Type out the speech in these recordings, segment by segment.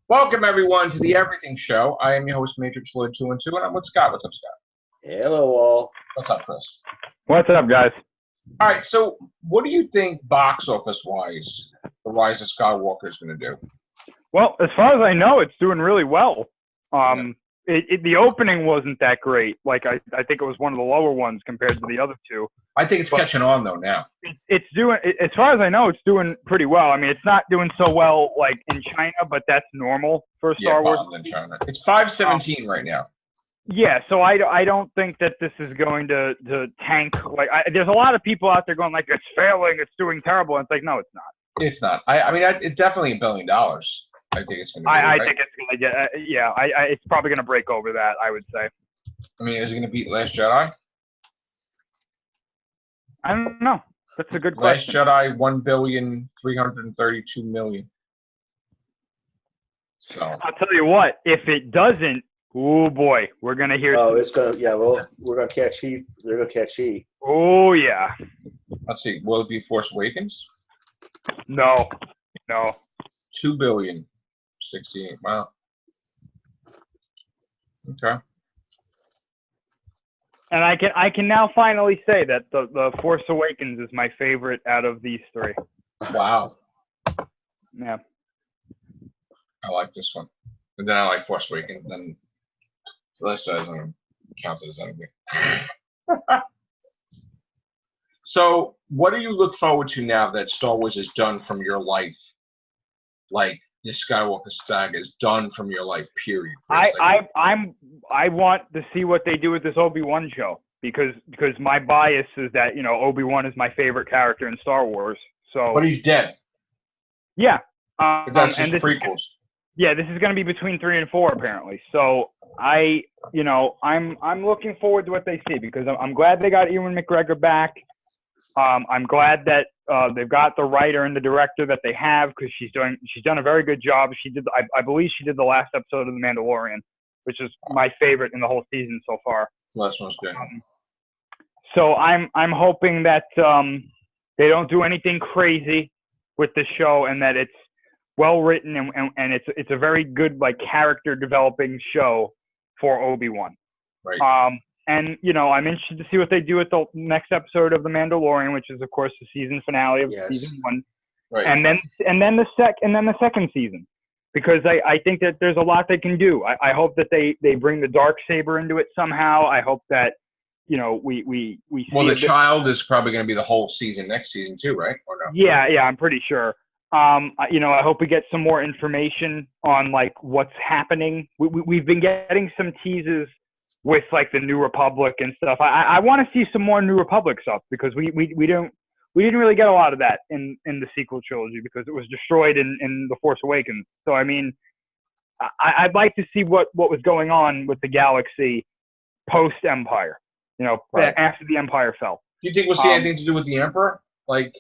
Welcome, everyone, to the Everything Show. I am your host, Matrix Lloyd 212, and I'm with Scott. What's up, Scott? Hello, all. What's up, Chris? What's up, guys? All right, so what do you think, box office-wise, The Rise of Skywalker is going to do? Well, as far as I know, it's doing really well. The opening wasn't that great. Like, I think it was one of the lower ones compared to the other two. I think it's catching on, though, now. It's doing, as far as I know, it's doing pretty well. I mean, it's not doing so well, like, in China, but that's normal for Star Wars. In China. It's 517 right now. Yeah, so I don't think that this is going to tank. Like, there's a lot of people out there going, like, it's failing, it's doing terrible. And it's like, no, it's not. It's not. I mean, it's definitely $1 billion. I think it's going to be. I think it's going to get, it's probably going to break over that, I would say. I mean, is it going to beat Last Jedi? I don't know. That's a good question. Last Jedi, $1,332,000,000. So I'll tell you what, if it doesn't, oh boy, we're going to hear. Oh, it's going to, well, we're going to catch heat. They're going to catch heat. Oh, yeah. Let's see. Will it be Force Awakens? No. $2,068,000,000. Wow. Okay. And I can now finally say that the Force Awakens is my favorite out of these three. Wow. Yeah. I like this one. And then I like Force Awakens. Then the Last Jedi doesn't count as anything. So, what do you look forward to now that Star Wars is done from your life? Like, the Skywalker saga is done from your life, period. I want to see what they do with this Obi-Wan show because my bias is that, Obi-Wan is my favorite character in Star Wars. So, but he's dead. Yeah. But that's just prequels. This is going to be between 3 and 4 apparently. So I'm looking forward to what they see because I'm glad they got Ewan McGregor back. I'm glad that they've got the writer and the director that they have because she's done a very good job. I believe she did the last episode of The Mandalorian, which is my favorite in the whole season so far. Last one's good. So I'm hoping that they don't do anything crazy with the show and that it's well written and it's a very good like character developing show for Obi-Wan. Right. And I'm interested to see what they do with the next episode of The Mandalorian, which is of course the season finale of season 1. Right. And then the second season. Because I think that there's a lot they can do. I hope that they bring the Darksaber into it somehow. I hope that we see. Well, the child is probably going to be the whole season next season too, right? Or no? Yeah, I'm pretty sure. I hope we get some more information on like what's happening. We've been getting some teases with like the New Republic and stuff. I want to see some more New Republic stuff because we didn't really get a lot of that in the sequel trilogy because it was destroyed in The Force Awakens. So I mean, I'd like to see what was going on with the galaxy post Empire. After the Empire fell. Do you think we'll see anything to do with the Emperor? Like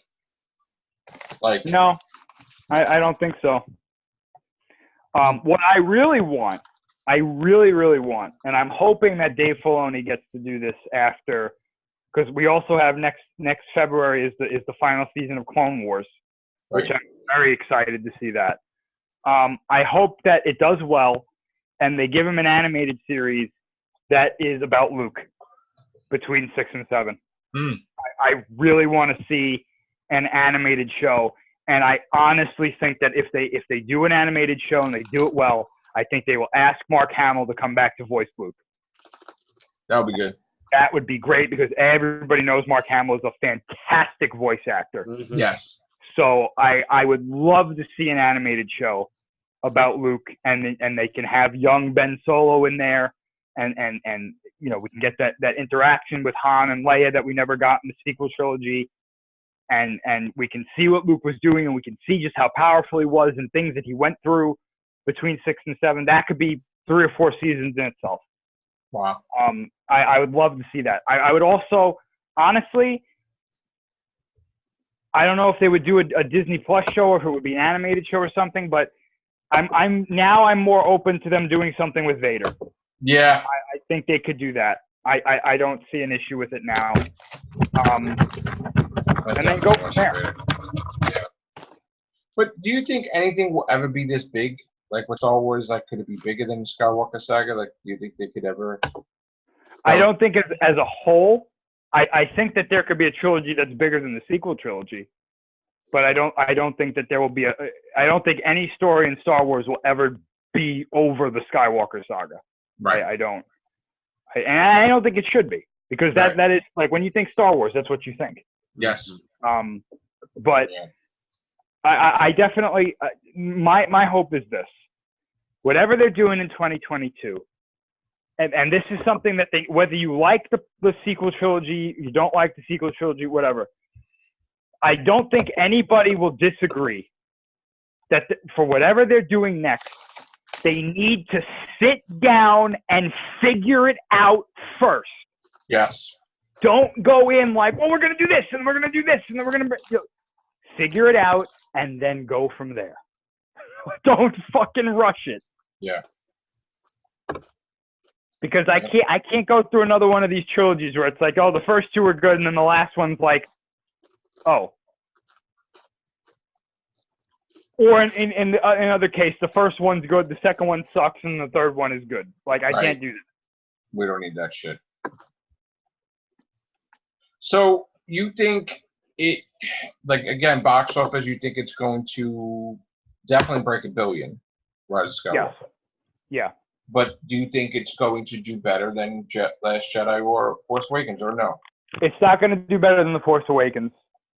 no, I don't think so. What I really want, and I'm hoping that Dave Filoni gets to do this after, because we also have next February is the final season of Clone Wars, which I'm very excited to see that. I hope that it does well, and they give him an animated series that is about Luke between 6 and 7. I really want to see an animated show, and I honestly think that if they do an animated show and they do it well, I think they will ask Mark Hamill to come back to voice Luke. That would be good. That would be great because everybody knows Mark Hamill is a fantastic voice actor. Mm-hmm. Yes. So I would love to see an animated show about Luke, and they can have young Ben Solo in there, and we can get that interaction with Han and Leia that we never got in the sequel trilogy, and we can see what Luke was doing, and we can see just how powerful he was and things that he went through between 6 and 7. That could be 3 or 4 seasons in itself. Wow. I would love to see that. I would also, honestly, I don't know if they would do a Disney Plus show or if it would be an animated show or something, but I'm more open to them doing something with Vader. Yeah. I think they could do that. I don't see an issue with it now. And then go from there. Yeah. But do you think anything will ever be this big? Like with Star Wars, like could it be bigger than the Skywalker saga? Like, do you think they could ever? I don't think as a whole. I think that there could be a trilogy that's bigger than the sequel trilogy, but I don't think that there will be I don't think any story in Star Wars will ever be over the Skywalker saga. Right. I don't. And I don't think it should be, because that is like, when you think Star Wars, that's what you think. Yes. But Yeah. I definitely my hope is this: whatever they're doing in 2022. And this is something that whether you like the sequel trilogy, you don't like the sequel trilogy, whatever, I don't think anybody will disagree that for whatever they're doing next, they need to sit down and figure it out first. Yes. Don't go in like, well, we're going to do this, and we're going to do this, and then we're going to figure it out, and then go from there. Don't fucking rush it. Yeah. Because I can't go through another one of these trilogies where it's like, oh, the first two are good, and then the last one's like, oh. Or in another case, the first one's good, the second one sucks, and the third one is good. Like, I can't do that. We don't need that shit. So you think it, like, again, box office, you think it's going to definitely break $1 billion, Rise of Skywalker? Yes. Yeah. But do you think it's going to do better than Last Jedi or Force Awakens, or no? It's not going to do better than The Force Awakens.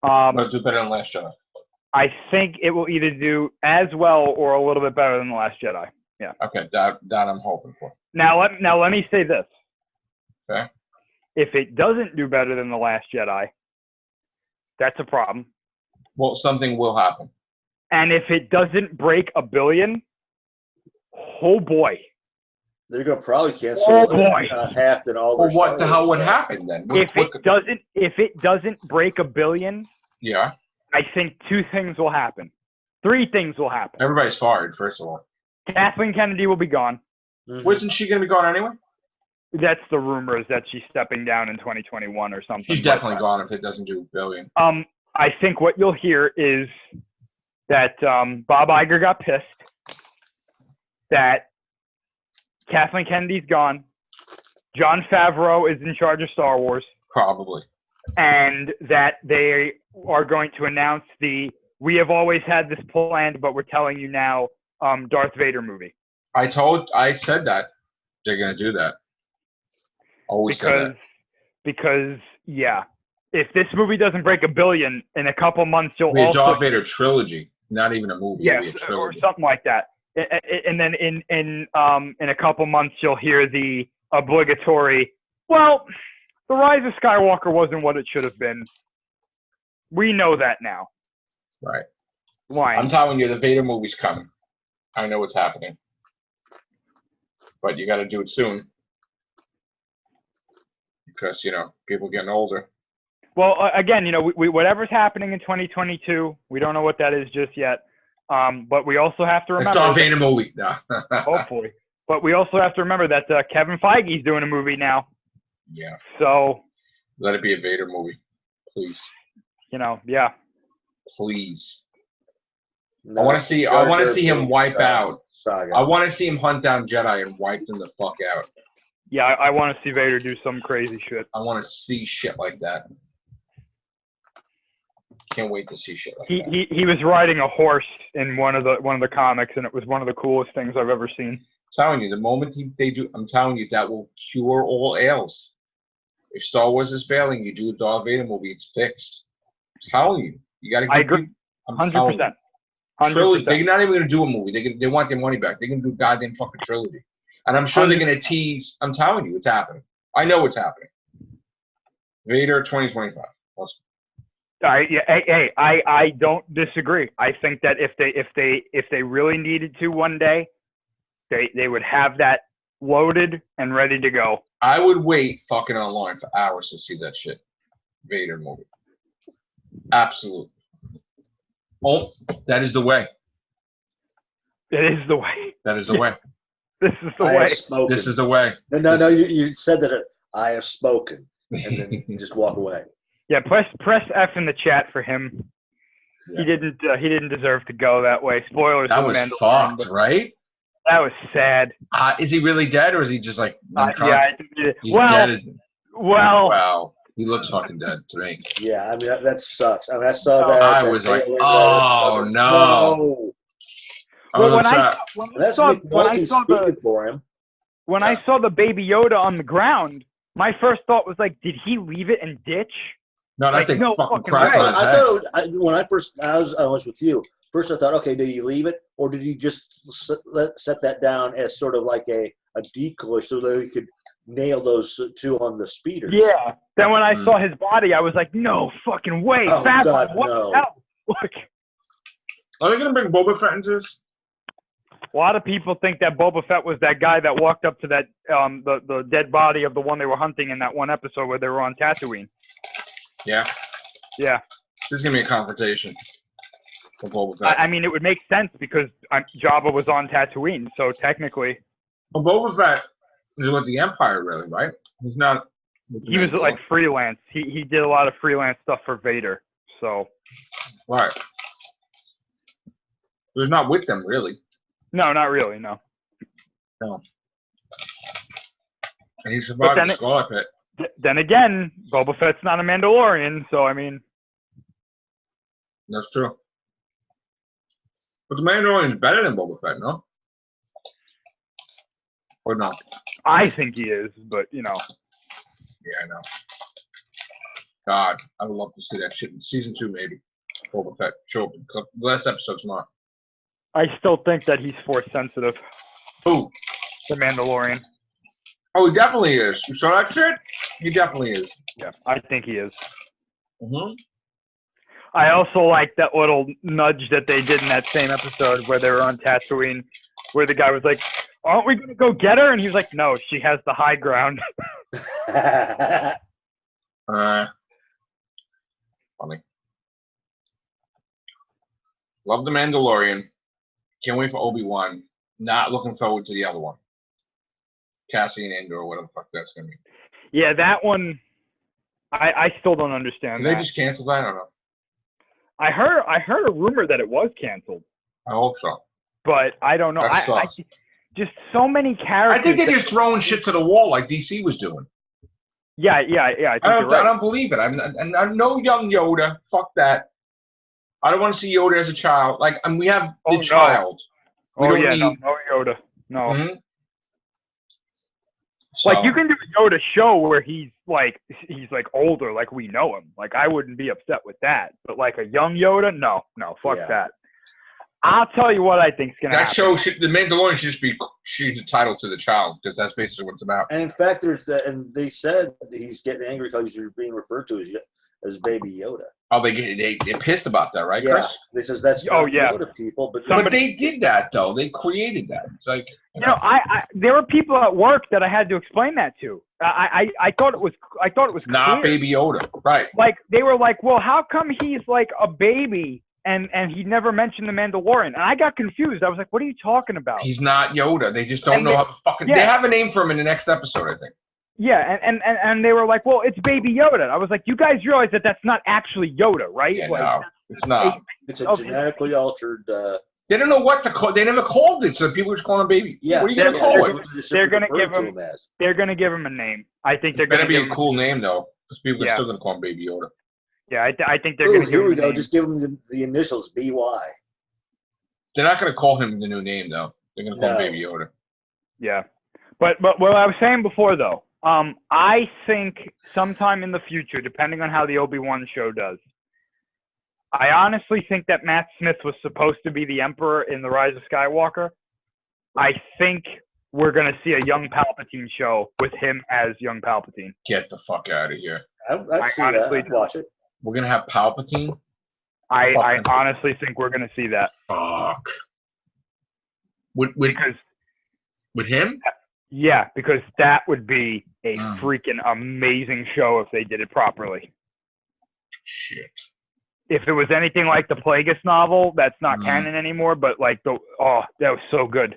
It'll do better than Last Jedi. I think it will either do as well or a little bit better than The Last Jedi. Yeah. Okay, that I'm hoping for. Now let me say this. Okay. If it doesn't do better than The Last Jedi, that's a problem. Well, something will happen. And if it doesn't break $1 billion, oh boy. They're gonna probably cancel half than all. Well, what the hell would happen then? If it doesn't break $1 billion, yeah, I think 2 things will happen. 3 things will happen. Everybody's fired, first of all. Kathleen Kennedy will be gone. Mm-hmm. Wasn't she going to be gone anyway? That's the rumors that she's stepping down in 2021 or something. She's definitely gone if it doesn't do $1 billion. I think what you'll hear is that Bob Iger got pissed that Kathleen Kennedy's gone. Jon Favreau is in charge of Star Wars. Probably. And that they are going to announce we have always had this planned, but we're telling you now, Darth Vader movie. I said that they're going to do that. Always said that. Because, yeah, if this movie doesn't break $1 billion in a couple months, you'll also Darth Vader trilogy, not even a movie. Yeah, or something like that. And then in a couple months, you'll hear the obligatory, well, The Rise of Skywalker wasn't what it should have been. We know that now. Right. Why? I'm telling you, the Vader movie's coming. I know what's happening. But you got to do it soon. Because, people getting older. Well, again, we whatever's happening in 2022, we don't know what that is just yet. But we also have to remember. It's Darth Vader movie. No. Hopefully. But we also have to remember that Kevin Feige's doing a movie now. Yeah. So. Let it be a Vader movie, please. Yeah. Please. No, I want to see him wipe out. Saga. I want to see him hunt down Jedi and wipe them the fuck out. Yeah, I want to see Vader do some crazy shit. I want to see shit like that. Can't wait to see shit like that. He was riding a horse in one of the comics, and it was one of the coolest things I've ever seen. I'm telling you, the moment they do, I'm telling you, that will cure all ails. If Star Wars is failing, you do a Darth Vader movie, it's fixed. I'm telling you, you got to. I agree. 100%. 100%. They're not even going to do a movie. They want their money back. They're going to do a goddamn fucking trilogy. And I'm sure 100%. They're going to tease. I'm telling you, it's happening. I know it's happening. Vader 2025. I don't disagree. I think that if they really needed to one day, they would have that loaded and ready to go. I would wait fucking online for hours to see that shit. Vader movie. Absolutely. Oh, that is the way. It is the way. That is the way. This is the way. This is the way. No. You said that I have spoken, and then you just walk away. Yeah, press F in the chat for him. Yeah. He didn't deserve to go that way. Spoilers. That was fucked, right? that was sad. Is he really dead, or is he just like Yeah, I think he did. He's dead. Well, he looks fucking dead to me. Yeah, I mean that sucks. I mean, I saw that. I that was like, tail end oh there, no. Well, when I That's saw speaking for him. When I saw the Baby Yoda on the ground, my first thought was like, did he leave it and ditch? No, like, that thing no fucking fucking cracked way. on his I head. thought when I was with you. First, I thought, okay, did he leave it, or did he just set that down as sort of like a decoy so that he could nail those two on the speeders? Yeah. Then when I saw his body, I was like, no fucking way. Oh, Fat God, what no. the hell? Like, are they gonna bring Boba Fett into this? a lot of people think that Boba Fett was that guy that walked up to that the dead body of the one they were hunting in that one episode where they were on Tatooine. Yeah. Yeah. This is gonna be a confrontation with Boba Fett. I mean, it would make sense because Jabba was on Tatooine, so technically. Well, Boba Fett is with the Empire, really, right? He's not. He was like freelance. He did a lot of freelance stuff for Vader. So. Right. So he's not with them, really. No, not really. No. No. And he survived the Scarlet Pit. Then again, Boba Fett's not a Mandalorian, so I mean. That's true. But the Mandalorian is better than Boba Fett, no? Or not? I think he is, but you know. Yeah, I know. God, I would love to see that shit in season 2, maybe. Boba Fett show up in the last episode tomorrow. I still think that he's force sensitive. Who? The Mandalorian. Oh, he definitely is. You saw that shit? He definitely is. Yeah, I think he is. Mm-hmm. I also like that little nudge that they did in that same episode where they were on Tatooine, where the guy was like, aren't we going to go get her? And he was like, no, she has the high ground. Funny. Love The Mandalorian. Can't wait for Obi-Wan. Not looking forward to the other one. Cassian Andor or whatever the fuck that's going to be. Yeah, that one, I still don't understand. Did they just cancel that? I don't know. I heard a rumor that it was canceled. I hope so. But I don't know. I just so many characters. I think they're just throwing shit to the wall like DC was doing. Yeah. I don't believe it. I'm no young Yoda. Fuck that. I don't want to see Yoda as a child. Like, and we have the child. No Yoda. No. Mm-hmm. Like, you can do a Yoda show where he's older, like we know him. Like, I wouldn't be upset with that. But like a young Yoda, no, fuck that. I'll tell you what I think's gonna happen. That show, the Mandalorian should just be she's entitled to the child because that's basically what it's about. And in fact, and they said he's getting angry because he's being referred to as Baby Yoda. Oh, they're pissed about that, right, yeah. Chris? They says that's Yoda people, but they did that though. They created that. It's like I there were people at work that I had to explain that to. I thought it was not clear. Baby Yoda, right? Like they were like, well, how come he's like a baby and he never mentioned the Mandalorian? And I got confused. I was like, what are you talking about? He's not Yoda. They just don't know how to fucking. Yeah. They have a name for him in the next episode, I think. Yeah, and they were like, well, it's Baby Yoda. I was like, you guys realize that that's not actually Yoda, right? Yeah, like, no, it's not. It's a genetically altered. They don't know what to call. They never called it, so people just call him Baby. Yeah, what are you gonna call it? They're gonna give him. They're gonna give him a name. I think they're gonna. Better be a cool name though, because people are still gonna call him Baby Yoda. Yeah, I think they're gonna. Here we go. Just give him the initials BY. They're not gonna call him the new name though. They're gonna call him Baby Yoda. Yeah, but what I was saying before though. I think sometime in the future, depending on how the Obi-Wan show does, I honestly think that Matt Smith was supposed to be the Emperor in The Rise of Skywalker. I think we're going to see a young Palpatine show with him as young Palpatine. Get the fuck out of here. I'd see that. I'd watch it. We're going to have Palpatine? I honestly think we're going to see that. Fuck. With him? Yeah, because that would be a freaking amazing show if they did it properly. Shit. If it was anything like the Plagueis novel, that's not canon anymore, but like that was so good.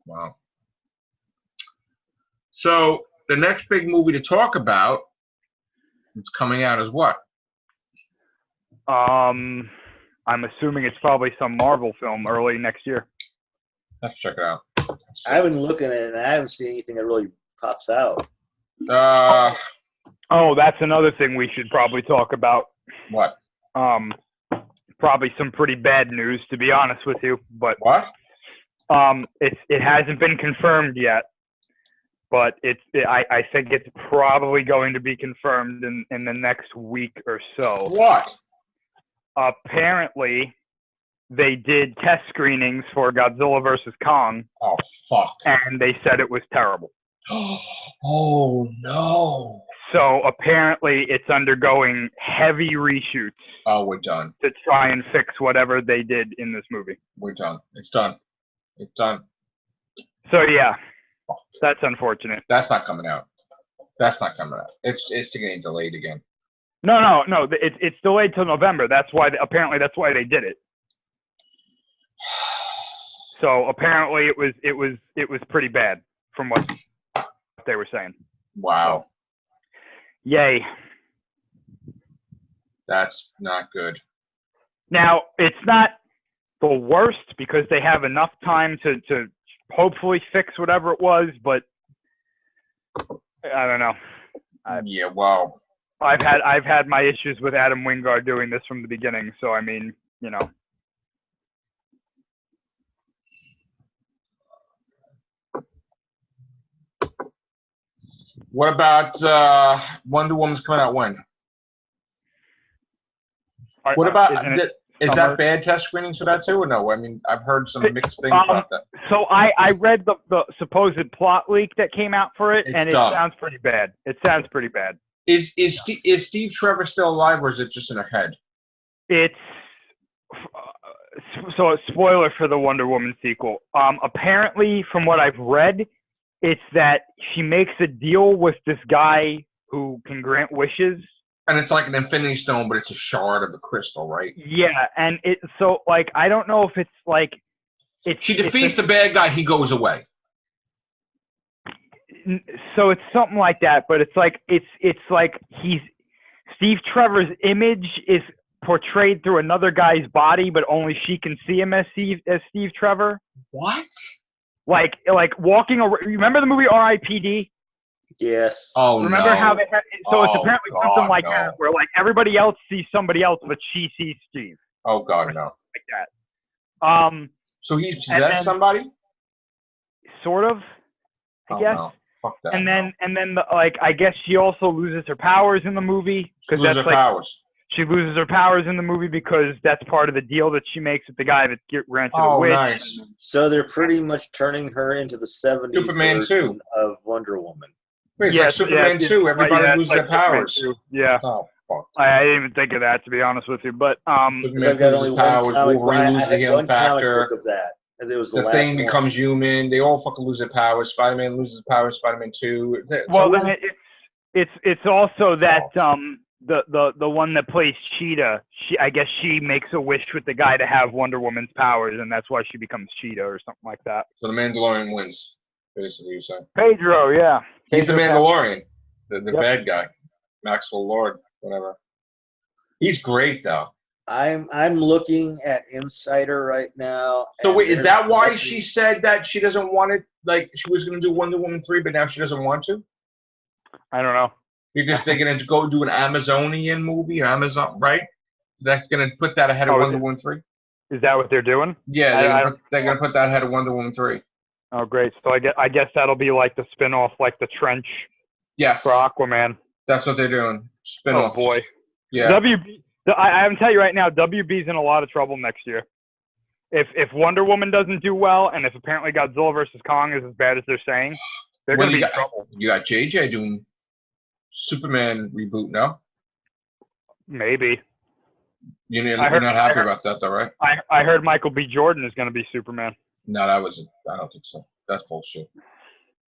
Wow. So the next big movie to talk about, it's coming out as what? I'm assuming it's probably some Marvel film early next year. Have to check it out. I've been looking at it, and I haven't seen anything that really pops out. Oh, that's another thing we should probably talk about. What? Probably some pretty bad news, to be honest with you. But What? it hasn't been confirmed yet, but I think it's probably going to be confirmed in the next week or so. What? Apparently, they did test screenings for Godzilla vs. Kong. Oh, fuck. And they said it was terrible. Oh, no. So apparently it's undergoing heavy reshoots. Oh, we're done. To try and fix whatever they did in this movie. We're done. It's done. It's done. So, yeah, that's unfortunate. That's not coming out. That's not coming out. It's getting delayed again. No. It's delayed till November. That's why. Apparently, that's why they did it. So apparently, it was pretty bad from what they were saying. Wow. So, yay. That's not good. Now, it's not the worst because they have enough time to hopefully fix whatever it was, but I don't know. Yeah, wow. I've had my issues with Adam Wingard doing this from the beginning, so I mean, you know. What about Wonder Woman's coming out when? What about is that bad test screenings for that too, or no? I mean, I've heard some mixed things about that. So I read the supposed plot leak that came out for it, and it sounds pretty bad. It sounds pretty bad. Is Steve Trevor still alive, or is it just in her head? It's so a spoiler for the Wonder Woman sequel. Apparently, from what I've read, it's that she makes a deal with this guy who can grant wishes. And it's like an Infinity Stone, but it's a shard of a crystal, right? Yeah, and so like I don't know if it's like she defeats the bad guy, he goes away. So it's something like that, but it's like Steve Trevor's image is portrayed through another guy's body, but only she can see him as Steve Trevor. What? Like walking around. Remember the movie R.I.P.D.? Yes. Oh, remember how they had, so it's apparently something like no. that, where like everybody else sees somebody else, but she sees Steve. Oh God, no. Like that. So he possessed somebody? Sort of, I guess. No. Fuck that. And then I guess she also loses her powers in the movie because that's like powers. She loses her powers in the movie because that's part of the deal that she makes with the guy that granted the wish. Nice. So they're pretty much turning her into the 70s Superman version 2 of Wonder Woman. Wait, it's like Superman 2. Everybody loses their powers. Yeah. Oh, fuck. I didn't even think of that, to be honest with you. But I've got only one comic book. I had one comic book of that. And it was the Thing becomes human. They all fucking lose their powers. Spider-Man loses his powers. Spider-Man 2. Well, then it's also that the one that plays Cheetah. I guess she makes a wish with the guy to have Wonder Woman's powers, and that's why she becomes Cheetah or something like that. So the Mandalorian wins, basically, you're saying. Pedro, yeah. He's the Mandalorian, the bad guy, Maxwell Lord, whatever. He's great though. I'm looking at Insider right now. So wait, is that why she said that she doesn't want it? Like she was going to do Wonder Woman 3, but now she doesn't want to? I don't know. Because they're going to go do an Amazonian movie, right? That's going to put that ahead of Wonder Woman 3. Is that what they're doing? Yeah, they're going to put that ahead of Wonder Woman 3. Oh, great. So I guess that'll be like the spinoff, like the Trench. Yes. For Aquaman. That's what they're doing. Spinoff. Oh boy. Yeah. I'm telling you right now, WB's in a lot of trouble next year. If Wonder Woman doesn't do well, and if apparently Godzilla vs. Kong is as bad as they're saying, they're going to be in trouble. You got JJ doing Superman reboot now? Maybe. You're not happy about that, though, right? I heard Michael B. Jordan is going to be Superman. No, I don't think so. That's bullshit.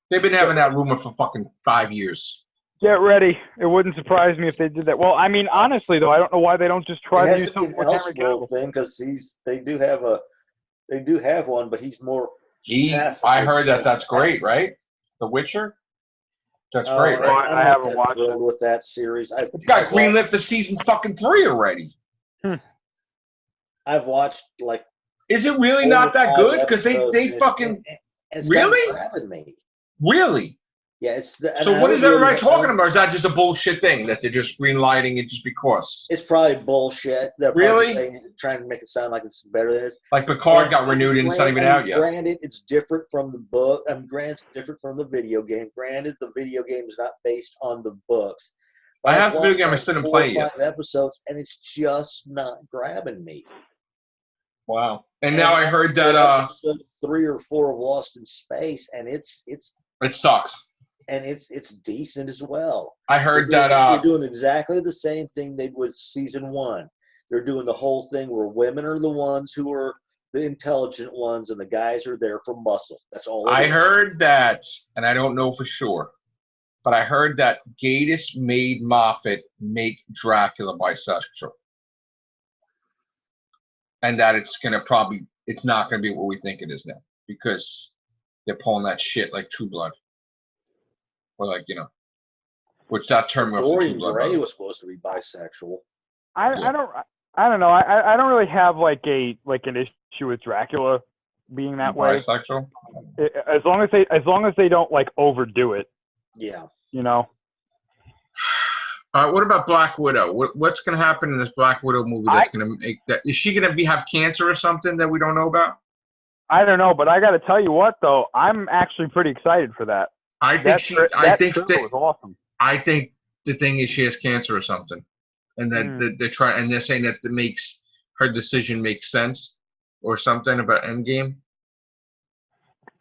They've been having that rumor for fucking 5 years. Get ready. It wouldn't surprise me if they did that. Well, I mean, honestly, though, I don't know why they don't just try to do something with Henry Cavill thing, because they do have one, but he's more. I heard that's great, right? The Witcher. That's great, right? I haven't watched it with that series. It's got greenlit for season fucking 3 already. I've watched like Is it really 4 not or that 5 good? Because episodes, they and fucking it's really, grabbing me. really. Yeah, So what is everybody talking about? Is that just a bullshit thing that they're just greenlighting it just because? It's probably bullshit. They're probably just trying to make it sound like it's better than it is. Like Picard got renewed and it's not even out yet. Granted, it's different from the book. Granted, it's different from the video game. Granted, the video game is not based on the books. But I have the video game. I still didn't play it yet. 5 episodes, and it's just not grabbing me. Wow! And now I heard that episode 3 or 4 of Lost in Space, and it sucks. And it's decent as well. I heard they're doing exactly the same thing they did with season 1. They're doing the whole thing where women are the ones who are the intelligent ones, and the guys are there for muscle. That's all. I heard that, and I don't know for sure, but I heard that Gatiss made Moffat make Dracula bisexual, and that it's not gonna be what we think it is now, because they're pulling that shit like True Blood. Or like, which that term Dorian Gray was supposed to be bisexual. I don't know. I don't really have like an issue with Dracula being that way. Bisexual? As long as they don't like overdo it. Yeah. What about Black Widow? What's going to happen in this Black Widow movie that's going to make that? Is she going to have cancer or something that we don't know about? I don't know, but I got to tell you what though, I'm actually pretty excited for that. I think was awesome. I think the thing is she has cancer or something, and that they're saying that it makes her decision make sense or something about Endgame.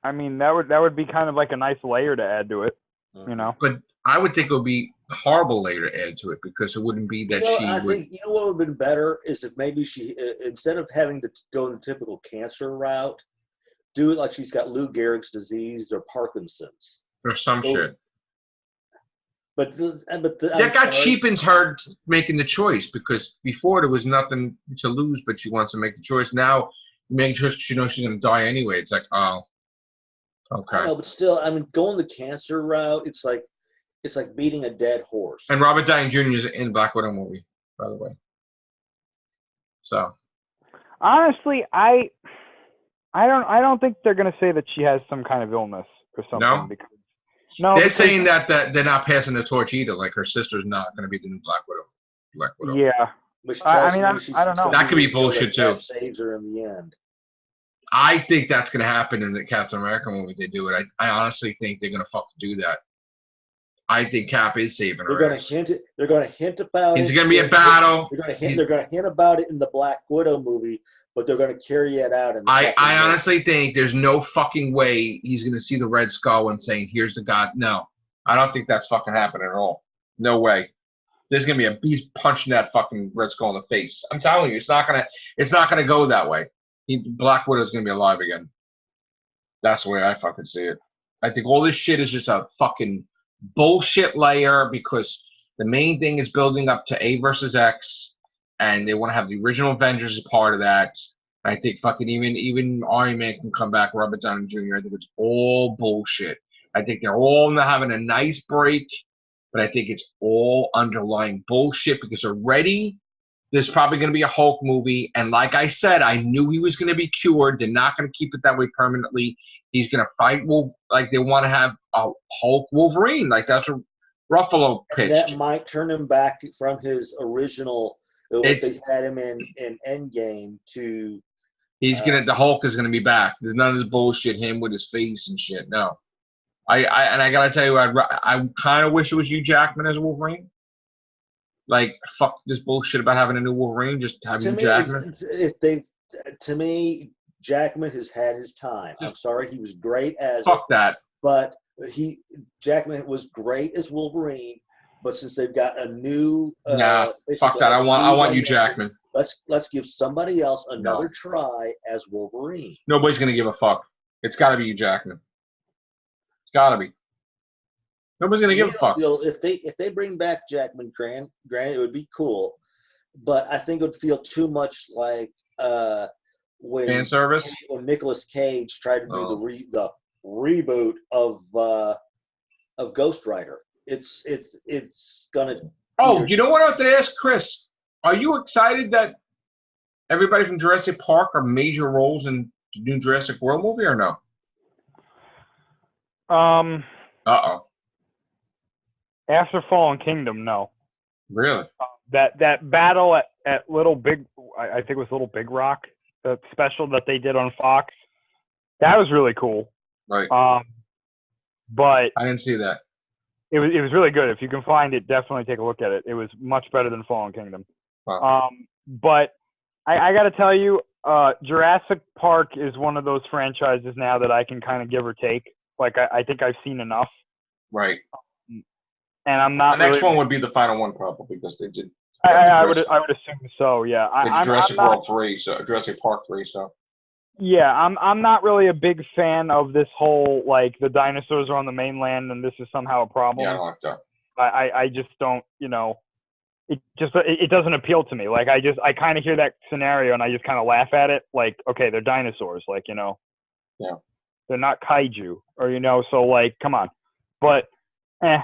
I mean, that would be kind of like a nice layer to add to it, But I would think it would be a horrible layer to add to it, because it wouldn't be that I think what would have been better is if maybe she, instead of having to go the typical cancer route, do it like she's got Lou Gehrig's disease or Parkinson's. Or some shit. But that cheapens her making the choice, because before there was nothing to lose, but she wants to make the choice. Now, making choice because she knows she's going to die anyway. It's like, oh, okay. I know, but still, going the cancer route, it's like beating a dead horse. And Robert Downey Jr. is in Black Widow movie, by the way. So, honestly, I don't think they're going to say that she has some kind of illness or something. No? No, they're saying that they're not passing the torch either. Like, her sister's not going to be the new Black Widow. Yeah. I don't know. That could be bullshit too. Saves her in the end. I think that's going to happen in the Captain America movie. They do it. I honestly think they're going to fucking do that. I think Cap is saving her. They're going to hint it. They're going to hint about it. It's going to be a battle. They're going to hint about it in the Black Widow movie, but they're going to carry it out in the I honestly think there's no fucking way he's going to see the Red Skull and saying, "Here's the God." No, I don't think that's fucking happening at all. No way. There's going to be a beast punching that fucking Red Skull in the face. I'm telling you, it's not gonna go that way. Black Widow's going to be alive again. That's the way I fucking see it. I think all this shit is just a fucking bullshit layer, because the main thing is building up to A versus X, and they want to have the original Avengers as part of that. I think fucking even Iron Man can come back, Robert Downey Jr. I think it's all bullshit. I think they're all having a nice break, but I think it's all underlying bullshit, because already there's probably going to be a Hulk movie, and like I said, I knew he was going to be cured. They're not going to keep it that way permanently. He's going to fight Wolf, like they want to have a Hulk Wolverine. Like that's what Ruffalo pitched. And that might turn him back from his original, what they had him in Endgame to. The Hulk is gonna be back. There's none of this bullshit, him with his face and shit. No. I gotta tell you, I kind of wish it was Hugh Jackman as Wolverine. Like, fuck this bullshit about having a new Wolverine. Just having Jackman. To me, Jackman has had his time. I'm sorry, he was great as. Fuck that. But Jackman was great as Wolverine. But since they've got a new, fuck that. I want Hugh Jackman. Let's give somebody else another try as Wolverine. Nobody's gonna give a fuck. It's got to be Hugh Jackman. It's got to be. Nobody's gonna give a fuck. If they bring back Jackman, granted, it would be cool, but I think it would feel too much like when fan service. When Nicolas Cage tried to do the reboot of Ghost Rider. It's gonna. Oh, you know what I have to ask Chris? Are you excited that everybody from Jurassic Park are major roles in the new Jurassic World movie or no? Uh-oh. After Fallen Kingdom, no. Really? That battle at Little Big, I think it was Little Big Rock, the special that they did on Fox, that was really cool. Right. But I didn't see that. It was really good. If you can find it, definitely take a look at it. It was much better than Fallen Kingdom. Wow. But I got to tell you, Jurassic Park is one of those franchises now that I can kind of give or take. Like I think I've seen enough. Right. And I'm not. The next one would be the final one probably because they did. I would assume so. Yeah. Jurassic World 3, so Jurassic Park 3. So. Yeah, I'm not really a big fan of this whole like the dinosaurs are on the mainland and this is somehow a problem. Yeah, I don't like that. I just don't, it doesn't appeal to me. Like I kind of hear that scenario and I just kind of laugh at it. Like, okay, they're dinosaurs, like, Yeah. They're not kaiju or, so like, come on. But, I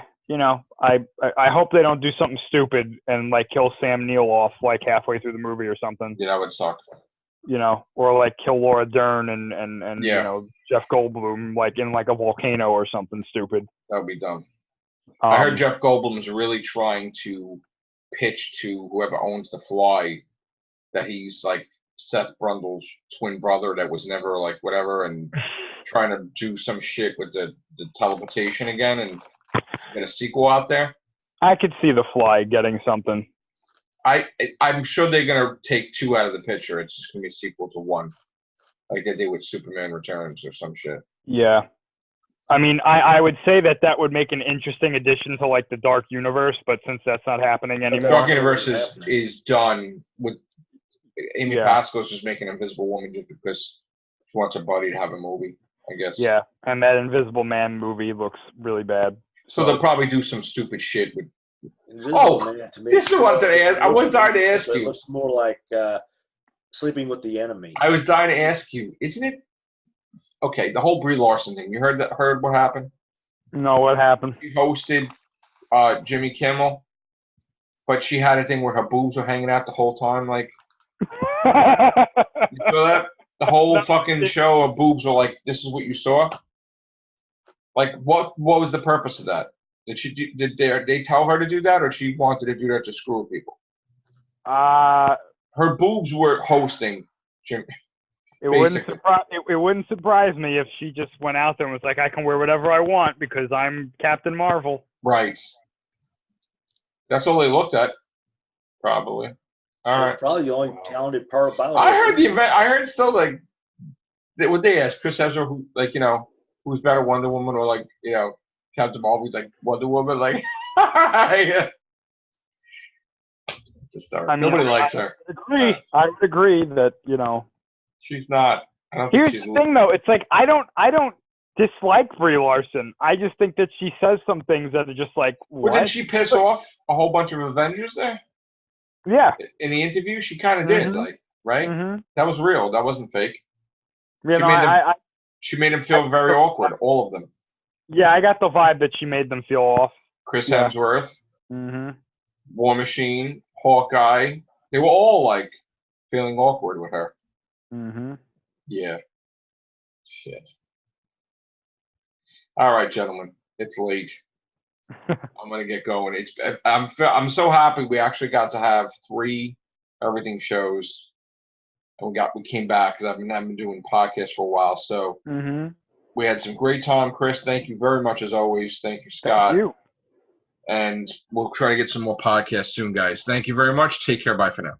hope they don't do something stupid and like kill Sam Neill off like halfway through the movie or something. Yeah, that would suck. Or like kill Laura Dern and yeah. Jeff Goldblum like in like a volcano or something stupid. That would be dumb. I heard Jeff Goldblum is really trying to pitch to whoever owns The Fly that he's like Seth Brundle's twin brother that was never like whatever and trying to do some shit with the teleportation again and get a sequel out there. I could see The Fly getting something. I'm sure they're gonna take 2 out of the picture. It's just gonna be a sequel to 1, like they did with Superman Returns or some shit. Yeah, I mean, I would say that would make an interesting addition to like the Dark Universe, but since that's not happening anymore, Dark Universe is done with Amy Pasco's just making Invisible Woman just because she wants her buddy to have a movie, I guess. Yeah, and that Invisible Man movie looks really bad. So they'll probably do some stupid shit with. Invisible Man, to me, this is what I was dying to ask you. It looks more like Sleeping with the Enemy. I was dying to ask you, isn't it? Okay, the whole Brie Larson thing. You heard what happened? No, what happened? She hosted Jimmy Kimmel, but she had a thing where her boobs were hanging out the whole time. Like, you feel that? The whole fucking show of boobs were like, this is what you saw? Like, what was the purpose of that? Did they tell her to do that, or she wanted to do that to screw with people? Her boobs were hosting Jimmy. It wouldn't surprise me if she just went out there and was like, I can wear whatever I want because I'm Captain Marvel. Right. That's all they looked at, probably. All right. Probably the only talented part about it. I heard the event. I heard still like, would they ask Chris Hemsworth, who, like, who's better, Wonder Woman or like, Captain Marvel? He's like Wonder Woman, like. Yeah. Nobody likes her. I would agree that she's not. I don't Here's think she's the thing, though. It's like I don't dislike Brie Larson. I just think that she says some things that are just like, what? Well, didn't she piss off a whole bunch of Avengers there? Yeah. In the interview, she kind of did, like, right? Mm-hmm. That was real. That wasn't fake. She made them feel very awkward, all of them. Yeah, I got the vibe that she made them feel off. Chris Hemsworth, mm-hmm. War Machine, Hawkeye. They were all, like, feeling awkward with her. Mm-hmm. Yeah. Shit. All right, gentlemen. It's late. I'm gonna get going. I'm so happy we actually got to have 3 everything shows, and we came back because I've been doing podcasts for a while. So we had some great time. Chris, thank you very much as always. Thank you, Scott. Thank you. And we'll try to get some more podcasts soon, guys. Thank you very much. Take care. Bye for now.